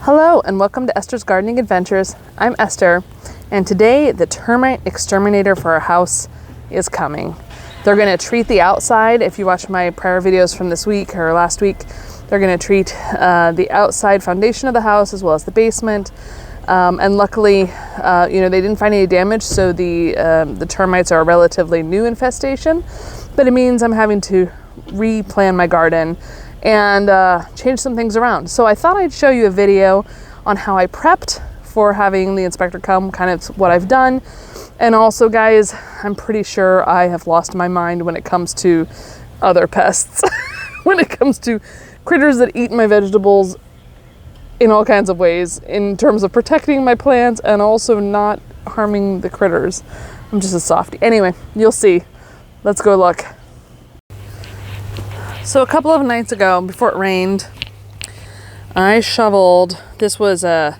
Hello and welcome to Esther's Gardening Adventures. I'm Esther, and today the termite exterminator for our house is coming. They're going to treat the outside. If you watch my prior videos from this week or last week, they're going to treat the outside foundation of the house as well as the basement. And luckily, they didn't find any damage, so the termites are a relatively new infestation. But it means I'm having to replan my garden and change some things around. So I thought I'd show you a video on how I prepped for having the inspector come, kind of what I've done. And also, guys, I'm pretty sure I have lost my mind when it comes to other pests. When it comes to critters that eat my vegetables in all kinds of ways, in terms of protecting my plants and also not harming the critters. I'm just a softie. Anyway, you'll see. Let's go look. So a couple of nights ago, before it rained, I shoveled, this was a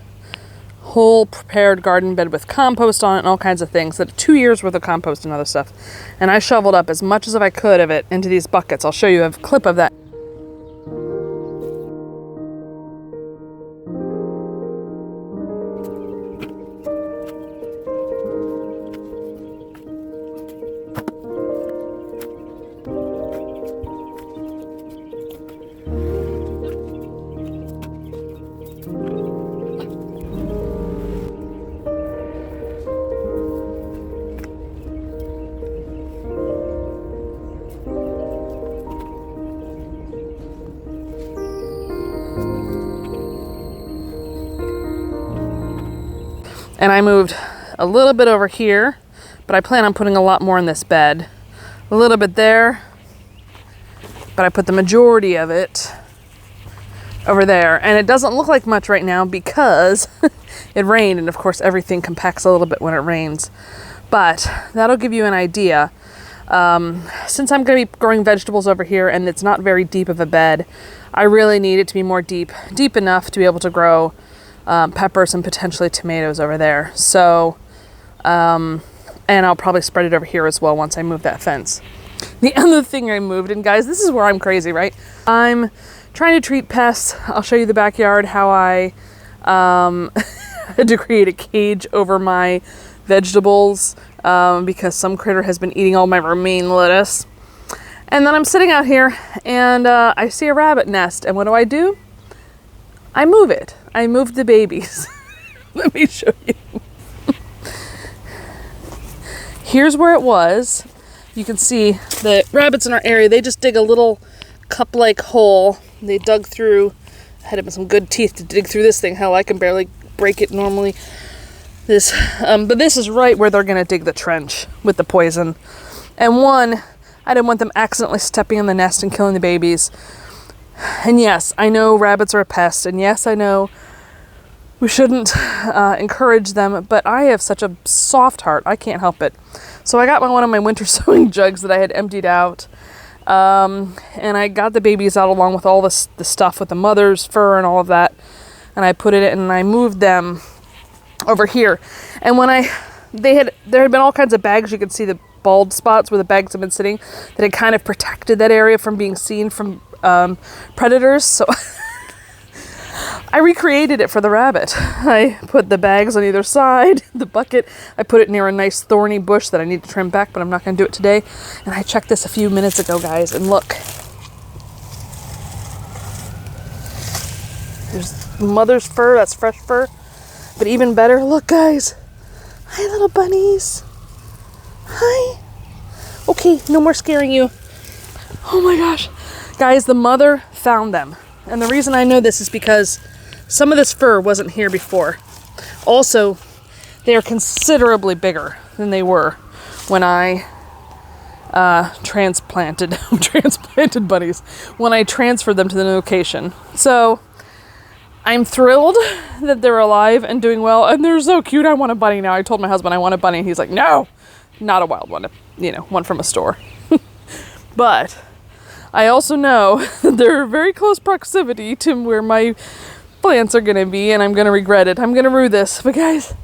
whole prepared garden bed with compost on it and all kinds of things, that 2 years worth of compost and other stuff. And I shoveled up as much as I could of it into these buckets. I'll show you a clip of that. And I moved a little bit over here, but I plan on putting a lot more in this bed. A little bit there, but I put the majority of it over there. And it doesn't look like much right now because it rained, and of course everything compacts a little bit when it rains. But that'll give you an idea. Since I'm going to be growing vegetables over here and it's not very deep of a bed, I really need it to be more deep enough to be able to grow peppers and potentially tomatoes over there. So, and I'll probably spread it over here as well once I move that fence. The other thing I moved, and guys, this is where I'm crazy, right? I'm trying to treat pests. I'll show you the backyard, how I had to create a cage over my vegetables because some critter has been eating all my romaine lettuce. And then I'm sitting out here and I see a rabbit nest, and what do? I move it. I moved the babies. Let me show you. Here's where it was. You can see the rabbits in our area, they just dig a little cup-like hole. They dug through, had some good teeth to dig through this thing. Hell, I can barely break it normally. But this is right where they're gonna dig the trench with the poison. And I didn't want them accidentally stepping in the nest and killing the babies. And yes, I know rabbits are a pest, and yes, I know we shouldn't encourage them, but I have such a soft heart, I can't help it. So I got one of my winter sowing jugs that I had emptied out, and I got the babies out along with all the stuff with the mother's fur and all of that, and I put it in and I moved them over here. And there had been all kinds of bags, you could see the bald spots where the bags have been sitting, that had kind of protected that area from being seen from predators. So I recreated it for the rabbit. I put the bags on either side, the bucket. I put it near a nice thorny bush that I need to trim back, but I'm not going to do it today. And I checked this a few minutes ago, guys, and look. There's mother's fur, that's fresh fur. But even better, look, guys. Hi, little bunnies. Hi. Okay, no more scaring you. Oh my gosh. Guys, the mother found them. And the reason I know this is because some of this fur wasn't here before. Also, they are considerably bigger than they were when I transplanted bunnies, when I transferred them to the new location. So I'm thrilled that they're alive and doing well, and they're so cute. I want a bunny now. I told my husband I want a bunny, and he's like, no, not a wild one, one from a store. But I also know that they're very close proximity to where my plants are going to be, and I'm going to regret it. I'm going to rue this. But guys,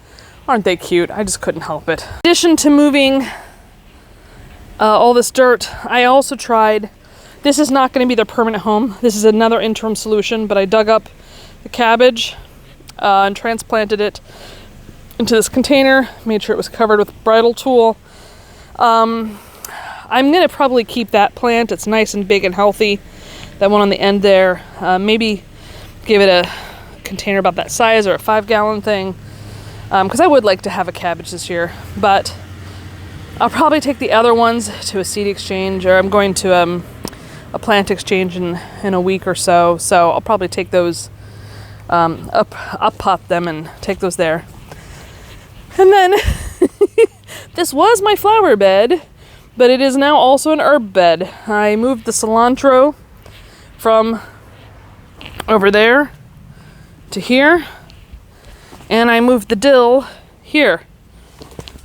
aren't they cute? I just couldn't help it. In addition to moving all this dirt, I also tried, this is not going to be their permanent home. This is another interim solution, but I dug up the cabbage and transplanted it into this container. Made sure it was covered with bridal tool. I'm gonna probably keep that plant. It's nice and big and healthy. That one on the end there. Maybe give it a container about that size, or a 5-gallon thing, because I would like to have a cabbage this year. But I'll probably take the other ones to a seed exchange, or I'm going to a plant exchange in a week or so. So I'll probably take those, up pot them and take those there. And then this was my flower bed, but it is now also an herb bed. I moved the cilantro from over there to here, and I moved the dill here.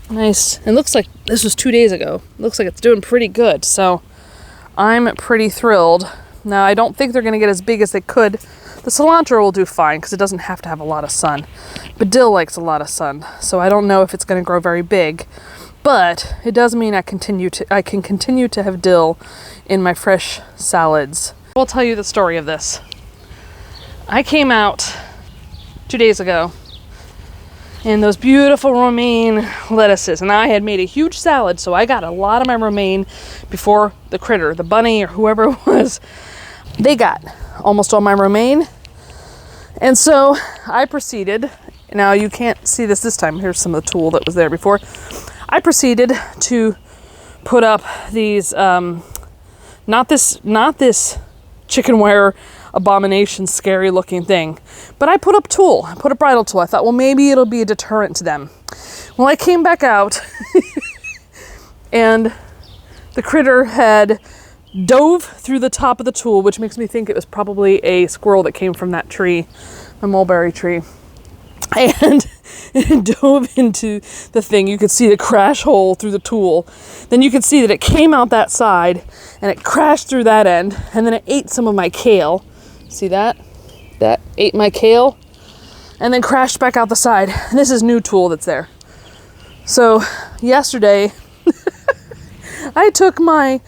Nice. It looks like this was 2 days ago. Looks like it's doing pretty good, so I'm pretty thrilled. Now, I don't think they're going to get as big as they could. The cilantro will do fine because it doesn't have to have a lot of sun, but dill likes a lot of sun, so I don't know if it's going to grow very big. But it does mean I can continue to have dill in my fresh salads. I'll tell you the story of this. I came out 2 days ago in those beautiful romaine lettuces, and I had made a huge salad, so I got a lot of my romaine before the critter, the bunny or whoever it was. They got almost all my romaine, and so I proceeded. Now you can't see this time. Here's some of the tool that was there before. I proceeded to put up these, not this chicken wire abomination, scary looking thing, but I put up tulle. I put up bridal tool. I thought, well, maybe it'll be a deterrent to them. Well, I came back out and the critter had dove through the top of the tool, which makes me think it was probably a squirrel that came from that tree, a mulberry tree. And it dove into the thing. You could see the crash hole through the tool. Then you could see that it came out that side and it crashed through that end, and then it ate some of my kale. See that? That ate my kale and then crashed back out the side. And this is new tool that's there. So yesterday I took my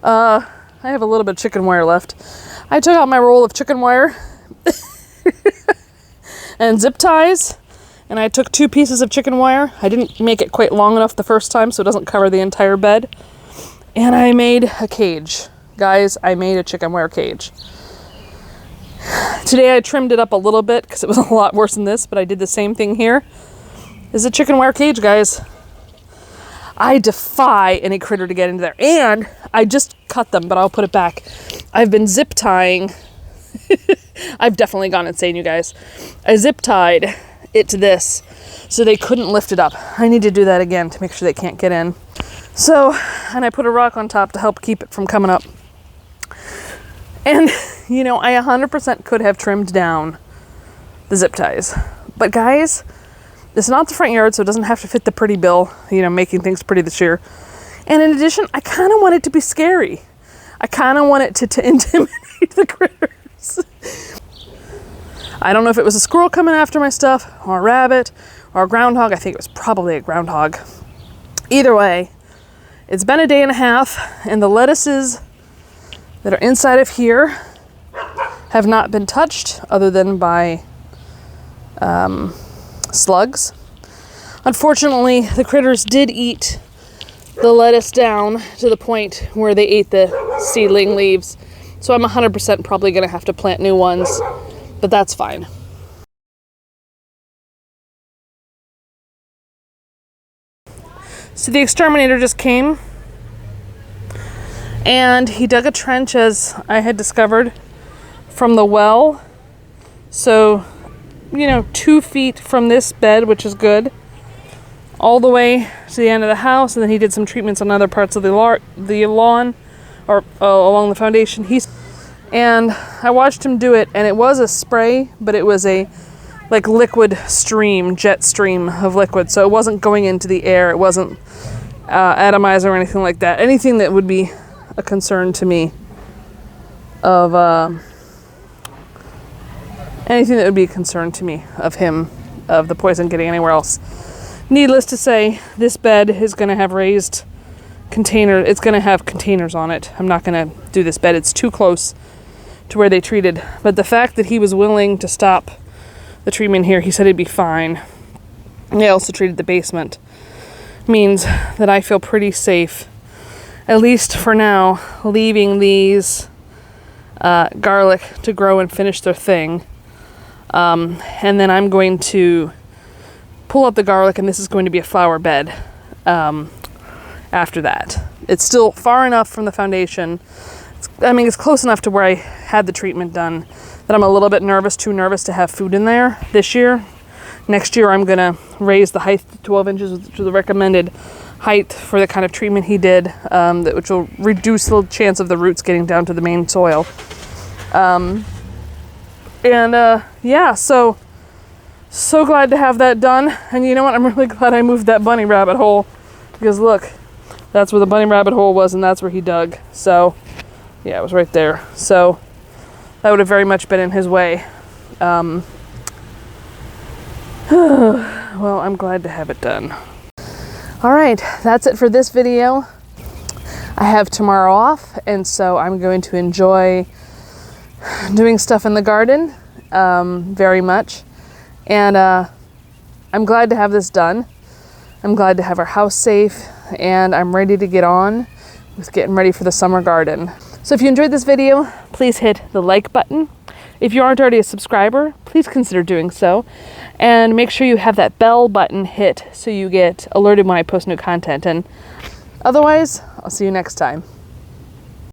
I have a little bit of chicken wire left. I took out my roll of chicken wire and zip ties, and I took 2 pieces of chicken wire. I didn't make it quite long enough the first time so it doesn't cover the entire bed. And I made a cage. Guys, I made a chicken wire cage. Today I trimmed it up a little bit because it was a lot worse than this, but I did the same thing here. This is a chicken wire cage, guys. I defy any critter to get into there. And I just cut them, but I'll put it back. I've been zip tying. I've definitely gone insane, you guys. I zip tied it to this so they couldn't lift it up. I need to do that again to make sure they can't get in. So, and I put a rock on top to help keep it from coming up. And, you know, I 100% could have trimmed down the zip ties. But guys, it's not the front yard, so it doesn't have to fit the pretty bill, you know, making things pretty this year. And in addition, I kind of want it to be scary. I kind of want it to intimidate the critters. I don't know if it was a squirrel coming after my stuff, or a rabbit, or a groundhog. I think it was probably a groundhog. Either way, it's been a day and a half, and the lettuces that are inside of here have not been touched other than by slugs. Unfortunately, the critters did eat the lettuce down to the point where they ate the seedling leaves. So I'm 100% probably going to have to plant new ones, but that's fine. So the exterminator just came and he dug a trench, as I had discovered, from the well. So, you know, 2 feet from this bed, which is good, all the way to the end of the house. And then he did some treatments on other parts of the lawn, or along the foundation. And I watched him do it, and it was a spray, but it was a like liquid stream, jet stream of liquid. So it wasn't going into the air. It wasn't atomizer or anything like that. Anything that would be a concern to me of anything that would be a concern to me of him, of the poison getting anywhere else. Needless to say, this bed is going to have raised container. It's going to have containers on it. I'm not going to do this bed. It's too close to where they treated. But the fact that he was willing to stop the treatment here. He said he'd be fine. They also treated the basement. Means that I feel pretty safe, at least for now, leaving these garlic to grow and finish their thing. And then I'm going to pull up the garlic, and this is going to be a flower bed after that. It's still far enough from the foundation. It's close enough to where I had the treatment done that I'm a little bit too nervous to have food in there this year. Next year, I'm going to raise the height to 12 inches, which was the recommended height for the kind of treatment he did, which will reduce the chance of the roots getting down to the main soil. Yeah, so glad to have that done. And you know what? I'm really glad I moved that bunny rabbit hole, because look, that's where the bunny rabbit hole was, and that's where he dug. So, yeah, it was right there. So that would have very much been in his way. Well, I'm glad to have it done. All right, that's it for this video. I have tomorrow off, and so I'm going to enjoy doing stuff in the garden very much. And I'm glad to have this done. I'm glad to have our house safe, and I'm ready to get on with getting ready for the summer garden. So if you enjoyed this video, please hit the like button. If you aren't already a subscriber, please consider doing so. And make sure you have that bell button hit so you get alerted when I post new content. And otherwise, I'll see you next time.